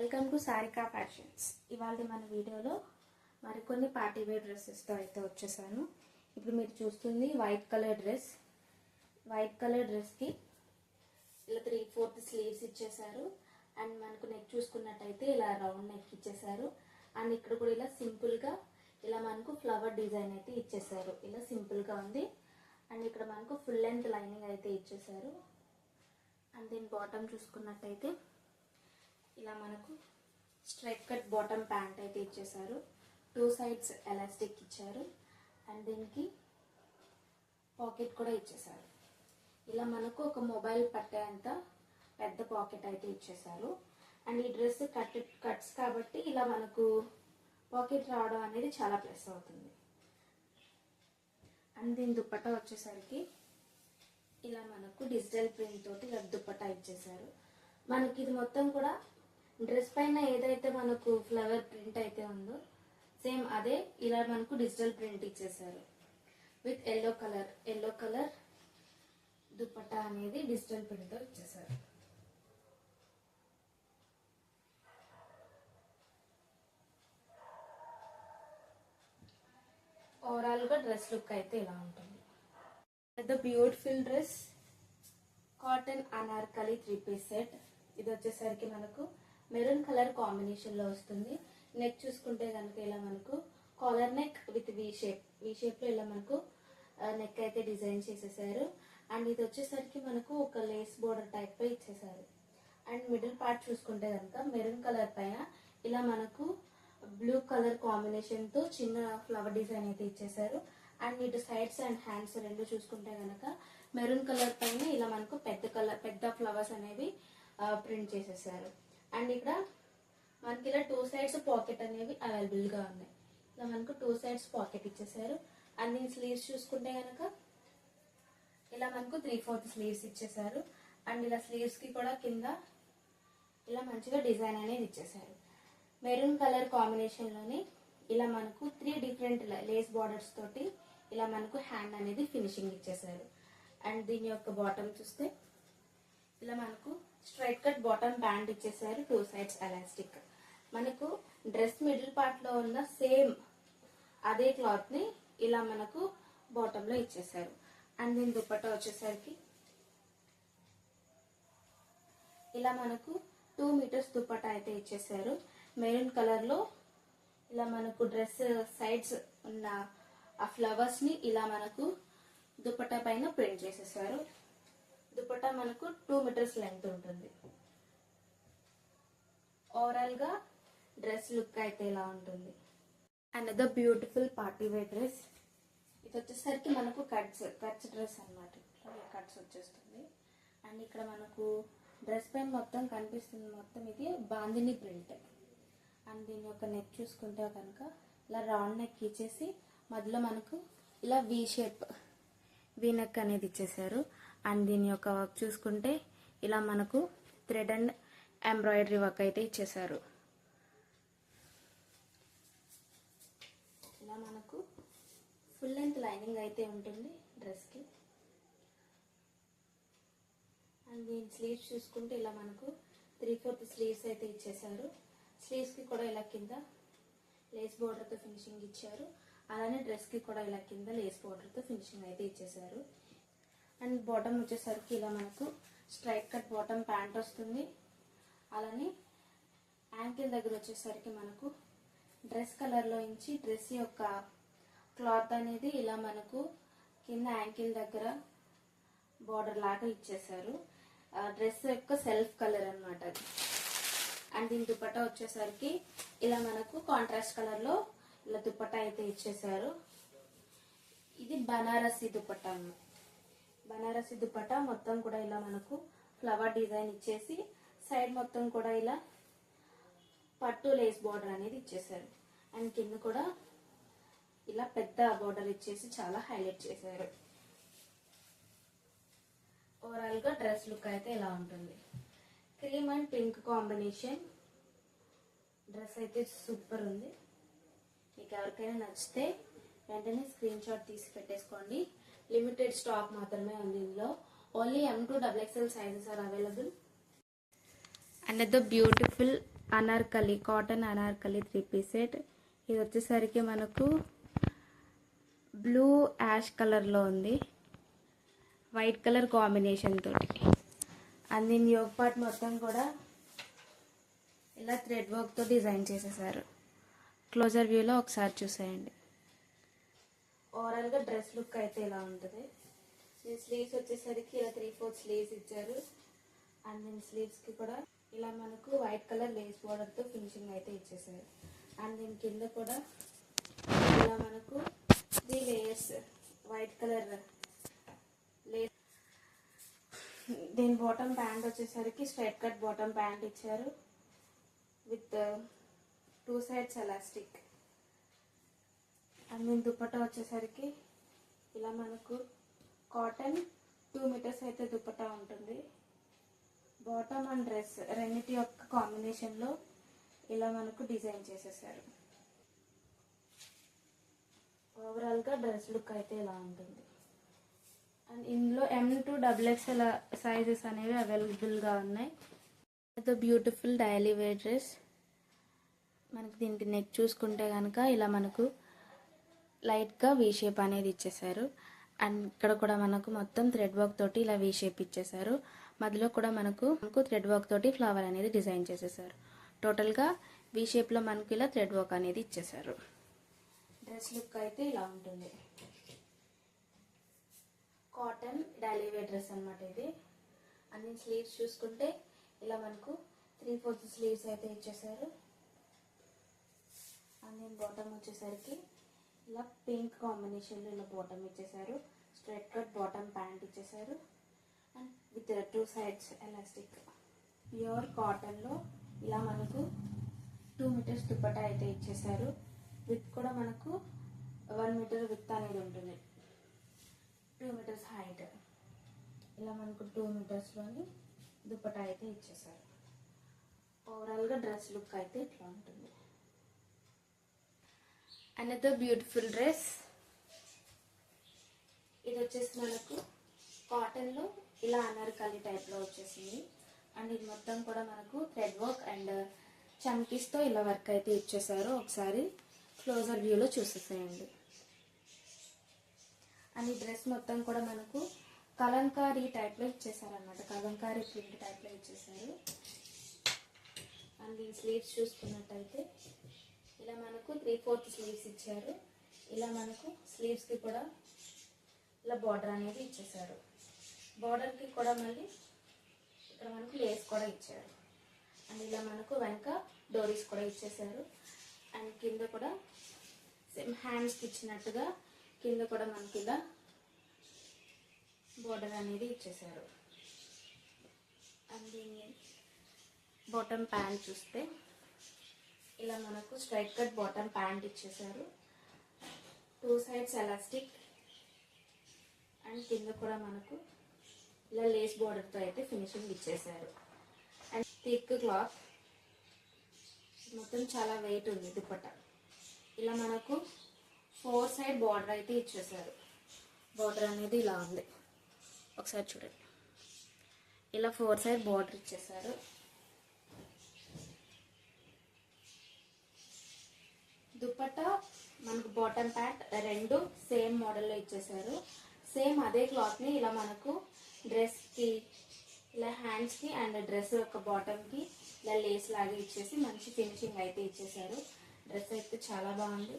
Welcome to Sarika fashions. ఇవాళ మన వీడియోలో మరికొన్ని పార్టీ వేర్ డ్రెస్సెస్తో అయితే వచ్చేసాను. ఇప్పుడు మీరు చూస్తుంది వైట్ కలర్ డ్రెస్కి ఇలా 3/4 స్లీవ్స్ ఇచ్చేసారు. అండ్ మనకు నెక్ చూసుకున్నట్టయితే ఇలా రౌండ్ నెక్ ఇచ్చేసారు. అండ్ ఇక్కడ కూడా ఇలా సింపుల్గా ఇలా మనకు ఫ్లవర్ డిజైన్ అయితే ఇచ్చేసారు. ఇలా సింపుల్గా ఉంది. అండ్ ఇక్కడ మనకు ఫుల్ లెంత్ లైనింగ్ అయితే ఇచ్చేసారు. అండ్ దీని బాటమ్ చూసుకున్నట్టయితే ఇలా మనకు స్ట్రైట్ కట్ బాటమ్ ప్యాంట్ అయితే ఇచ్చేసారు. 2 సైడ్స్ ఎలాస్టిక్ ఇచ్చారు. అండ్ దీనికి పాకెట్ కూడా ఇచ్చేసారు. ఇలా మనకు ఒక మొబైల్ పట్టేంత పెద్ద పాకెట్ అయితే ఇచ్చేసారు. అండ్ ఈ డ్రెస్ కట్స్ కాబట్టి ఇలా మనకు పాకెట్ రావడం అనేది చాలా ప్లస్ అవుతుంది. అండ్ దీని దుప్పట్టా వచ్చేసరికి ఇలా మనకు డిజిటల్ ప్రింట్ తోటి ఇలా దుప్పట్టా ఇచ్చేసారు. మనకి ఇది మొత్తం కూడా డ్రెస్ పైన ఏదైతే మనకు ఫ్లవర్ ప్రింట్ అయితే ఉందో సేమ్ అదే ఇలా మనకు డిజిటల్ ప్రింట్ ఇచ్చేసారు. విత్ ఎల్లో కలర్ దుపట్టా అనేది డిజిటల్ ప్రింట్ తో ఇచ్చేసారు. ఓవరాల్ గా డ్రెస్ లుక్ అయితే ఇలా ఉంటుంది. The beautiful dress cotton anarkali 3-piece set. ఇది వచ్చేసరికి మనకు మెరూన్ కలర్ కాంబినేషన్ లో వస్తుంది. నెక్ చూసుకుంటే కనుక ఇలా మనకు collar neck with V shape లో ఇలా మనకు నెక్ అయితే డిజైన్ చేసేసారు. అండ్ ఇది వచ్చేసరికి మనకు ఒక లేస్ బోర్డర్ టైప్ లో ఇచ్చేసారు. అండ్ మిడిల్ పార్ట్ చూసుకుంటే కనుక మెరూన్ కలర్ పైన ఇలా మనకు బ్లూ కలర్ కాంబినేషన్ తో చిన్న ఫ్లవర్ డిజైన్ అయితే ఇచ్చేసారు. అండ్ ఇటు సైడ్స్ అండ్ హ్యాండ్స్ రెండు చూసుకుంటే కనుక మెరూన్ కలర్ పైన ఇలా మనకు పెద్ద ఫ్లవర్స్ అనేవి ప్రింట్ చేసేసారు. అండ్ ఇక్కడ మనకి ఇలా 2 సైడ్స్ పాకెట్ అనేవి అవైలబుల్ గా ఉన్నాయి. ఇలా మనకు 2 సైడ్స్ పాకెట్ ఇచ్చేసారు. అండ్ దీని స్లీవ్స్ చూసుకుంటే కనుక ఇలా మనకు 3/4 స్లీవ్స్ ఇచ్చేసారు. అండ్ ఇలా స్లీవ్స్ కి కూడా కింద ఇలా మంచిగా డిజైన్ అనేది ఇచ్చేసారు. మెరూన్ కలర్ కాంబినేషన్ లోని ఇలా మనకు 3 డిఫరెంట్ లేస్ బార్డర్స్ తోటి ఇలా మనకు హ్యాండ్ అనేది ఫినిషింగ్ ఇచ్చేసారు. అండ్ దీని యొక్క బాటమ్ చూస్తే ఇలా మనకు స్ట్రైట్ కట్ బాటమ్ ప్యాంట్ ఇచ్చేసారు. 2 సైడ్స్ ఎలాస్టిక్. మనకు డ్రెస్ మిడిల్ పార్ట్ లో ఉన్న సేమ్ అదే క్లాత్ ని ఇలా మనకు బాటమ్ లో ఇచ్చేసారు. అండ్ దీని దుపట్టా వచ్చేసరికి ఇలా మనకు 2 మీటర్స్ దుపట్టా అయితే ఇచ్చేసారు. మెరూన్ కలర్ లో ఇలా మనకు డ్రెస్ సైడ్స్ ఉన్న ఆ ఫ్లవర్స్ ని ఇలా మనకు దుపట్టా పైన ప్రింట్ చేసేసారు. దుపట్టా మనకు 2 మీటర్స్ లెంగ్త్ ఉంటుంది. ఓవరాల్ గా డ్రెస్ లుక్ అయితే ఇలా ఉంటుంది. Another beautiful party wear dress. ఇది వచ్చేసరికి మనకు కట్స్ డ్రెస్ అన్నమాట. కట్స్ వచ్చేస్తుంది. అండ్ ఇక్కడ మనకు డ్రెస్ పైన మొత్తం కనిపిస్తుంది మొత్తం ఇది బాందిని ప్రింట్. అండ్ దీని యొక్క నెక్ చూసుకుంటే కనుక ఇలా రౌండ్ నెక్ ఇచ్చేసి మధ్యలో మనకు ఇలా వి నెక్ అనేది ఇచ్చేసారు. అండ్ దీని యొక్క వర్క్ చూసుకుంటే ఇలా మనకు థ్రెడ్ అండ్ ఎంబ్రాయిడరీ వర్క్ అయితే ఇచ్చేసారు. ఇలా మనకు ఫుల్ లెంత్ లైనింగ్ అయితే ఉంటుంది డ్రెస్ కి. అండ్ దీని స్లీవ్స్ చూసుకుంటే ఇలా మనకు 3/4 స్లీవ్స్ అయితే ఇచ్చేసారు. స్లీవ్స్ కి కూడా ఇలా కింద లేస్ బోర్డర్ తో ఫినిషింగ్ ఇచ్చారు. అలానే డ్రెస్ కి కూడా ఇలా కింద లేస్ బోర్డర్ తో ఫినిషింగ్ అయితే ఇచ్చేసారు. అండ్ బాటమ్ వచ్చేసరికి ఇలా మనకు స్ట్రైట్ కట్ బాటమ్ ప్యాంట్ వస్తుంది. అలానే యాంకిల్ దగ్గర వచ్చేసరికి మనకు డ్రెస్ కలర్ లో ఇంచి డ్రెస్ యొక్క క్లాత్ అనేది ఇలా మనకు కింద యాంకిల్ దగ్గర బార్డర్ లాగా ఇచ్చేసారు. డ్రెస్ యొక్క సెల్ఫ్ కలర్ అన్నమాట అది. అండ్ దీని దుపట్టా వచ్చేసరికి ఇలా మనకు కాంట్రాస్ట్ కలర్ లో ఇలా దుపట్టా అయితే ఇచ్చేసారు. ఇది బనారసి దుపట్టా అన్నమాట. బనారసి దుపట్టా మొత్తం కూడా ఇలా మనకు ఫ్లవర్ డిజైన్ ఇచ్చేసి సైడ్ మొత్తం కూడా ఇలా పట్టు లేస్ బార్డర్ అనేది ఇచ్చేసారు. అండ్ కింద కూడా ఇలా పెద్ద బార్డర్ ఇచ్చేసి చాలా హైలైట్ చేశారు. ఓవరాల్ గా డ్రెస్ లుక్ అయితే ఇలా ఉంటుంది. Cream and pink combination dress అయితే సూపర్ ఉంది. మీకు ఎవరికైనా నచ్చితే వెంటనే స్క్రీన్ షాట్ తీసి పెట్టేసుకోండి. లిమిటెడ్ స్టాక్ మాత్రమే ఉంది ఇందులో. Only M to XXL sizes are available. Another beautiful anarkali, cotton anarkali 3-piece set. ఇది వచ్చేసరికి మనకు బ్లూ యాష్ కలర్లో ఉంది, వైట్ కలర్ కాంబినేషన్ తోటి. అండ్ దీని యోగ్ పార్ట్ మొత్తం కూడా ఇలా థ్రెడ్ వర్క్తో డిజైన్ చేసేసారు. క్లోజర్ వ్యూలో ఒకసారి చూసేయండి. ఓవరాల్గా డ్రెస్ లుక్ అయితే ఇలా ఉంటుంది. దీని స్లీవ్స్ వచ్చేసరికి ఇలా 3/4 స్లీవ్స్ ఇచ్చారు. అండ్ దీని స్లీవ్స్కి కూడా ఇలా మనకు వైట్ కలర్ లేస్ బోర్డర్తో ఫినిషింగ్ అయితే ఇచ్చేసారు. అండ్ దీని కింద కూడా ఇలా మనకు 3 లేయర్స్ వైట్ కలర్ లేస్. దీని బాటమ్ ప్యాంట్ వచ్చేసరికి స్ట్రైట్ కట్ బాటమ్ ప్యాంట్ ఇచ్చారు విత్ 2 sides ఎలాస్టిక్. అండ్ దీని దుపట్టా వచ్చేసరికి ఇలా మనకు కాటన్ 2 meters అయితే దుపట్టా ఉంటుంది. బాటమ్ అండ్ డ్రెస్ రెండింటి యొక్క కాంబినేషన్లో ఇలా మనకు డిజైన్ చేసేసారు. ఓవరాల్గా డ్రెస్ లుక్ అయితే ఇలా ఉంటుంది. అండ్ ఇందులో M to XXL సైజెస్ అనేవి అవైలబుల్గా ఉన్నాయి. The beautiful daily wear dress. మనకి దీనికి నెక్ చూసుకుంటే కనుక ఇలా మనకు లైట్గా వీ షేప్ అనేది ఇచ్చేసారు. అండ్ ఇక్కడ కూడా మనకు మొత్తం థ్రెడ్ వర్క్ తోటి ఇలా వీ షేప్ ఇచ్చేసారు. మధ్యలో కూడా మనకు థ్రెడ్ వర్క్ తోటి ఫ్లవర్ అనేది డిజైన్ చేసేసారు. టోటల్గా వీ షేప్లో మనకు ఇలా థ్రెడ్ వర్క్ అనేది ఇచ్చేసారు. డ్రెస్ లుక్ అయితే ఇలా ఉంటుంది. కాటన్ డైలీ వేర్ డ్రెస్ అనమాట ఇది. అన్ని స్లీవ్స్ చూసుకుంటే ఇలా మనకు 3/4 స్లీవ్స్ అయితే ఇచ్చేసారు. అండ్ దీని బాటమ్ వచ్చేసరికి ఇలా పింక్ కాంబినేషన్లో ఇలా బాటమ్ ఇచ్చేసారు. స్ట్రైట్ కట్ బాటమ్ ప్యాంట్ ఇచ్చేసారు. And with 2 sides elastic. Pure కాటన్లో ఇలా మనకు 2 meters దుపట్టా అయితే ఇచ్చేసారు. విత్ కూడా మనకు 1 meter విత్ అనేది ఉంటుంది, 2 meters హైట్. ఇలా మనకు 2 metersలోని దుపట్టా అయితే ఇచ్చేసారు. ఓవరాల్గా డ్రెస్ లుక్ అయితే ఇట్లా ఉంటుంది. Another beautiful dress. ఇది వచ్చేసి మనకు కాటన్లో ఇలా అనార్కలి టైప్లో వచ్చేసింది. అండ్ ఇది మొత్తం కూడా మనకు థ్రెడ్ వర్క్ అండ్ చమ్కీస్తో ఇలా వర్క్ అయితే ఇచ్చేసారు. ఒకసారి క్లోజర్ వ్యూలో చూసేసేయండి. అండ్ ఈ డ్రెస్ మొత్తం కూడా మనకు కలంకారీ టైప్లో ఇచ్చేసారు అనమాట. కలంకారీ ప్రింట్ టైప్లో ఇచ్చేసారు. అండ్ ఈ స్లీవ్స్ చూసుకున్నట్టయితే ఇలా మనకు 3/4 స్లీవ్స్ ఇచ్చారు. ఇలా మనకు స్లీవ్స్కి కూడా ఇలా బార్డర్ అనేది ఇచ్చేసారు. బార్డర్కి కూడా మళ్ళీ ఇక్కడ మనకు లేస్ కూడా ఇచ్చారు. అండ్ ఇలా మనకు వెనక డోరీస్ కూడా ఇచ్చేసారు. అండ్ కింద కూడా సేమ్ హ్యాండ్స్కి ఇచ్చినట్టుగా కింద కూడా మనకి ఇలా బార్డర్ అనేది ఇచ్చేసారు. అండ్ దీన్ని బాటమ్ ప్యాంట్ చూస్తే ఇలా మనకు స్ట్రైట్ కట్ బాటమ్ ప్యాంట్ ఇచ్చేసారు. 2 sides ఎలాస్టిక్. అండ్ కింద కూడా మనకు ఇలా లేస్ బార్డర్తో అయితే ఫినిషింగ్ ఇచ్చేసారు. అండ్ థిక్ క్లాత్, మొత్తం చాలా వెయిట్ ఉంది దుపట్టా. ఇలా మనకు 4 side బార్డర్ అయితే ఇచ్చేసారు. బార్డర్ అనేది ఇలా ఉంది, ఒకసారి చూడండి. ఇలా 4 side బార్డర్ ఇచ్చేసారు. దుపట్టా మనకు బాటమ్ ప్యాంట్ రెండు సేమ్ మోడల్లో ఇచ్చేసారు. సేమ్ అదే క్లాత్ని ఇలా మనకు డ్రెస్కి ఇలా హ్యాండ్స్కి అండ్ డ్రెస్ యొక్క బాటమ్కి ఇలా లేస్ లాగా ఇచ్చేసి మంచి ఫినిషింగ్ అయితే ఇచ్చేసారు. డ్రెస్ అయితే చాలా బాగుంది.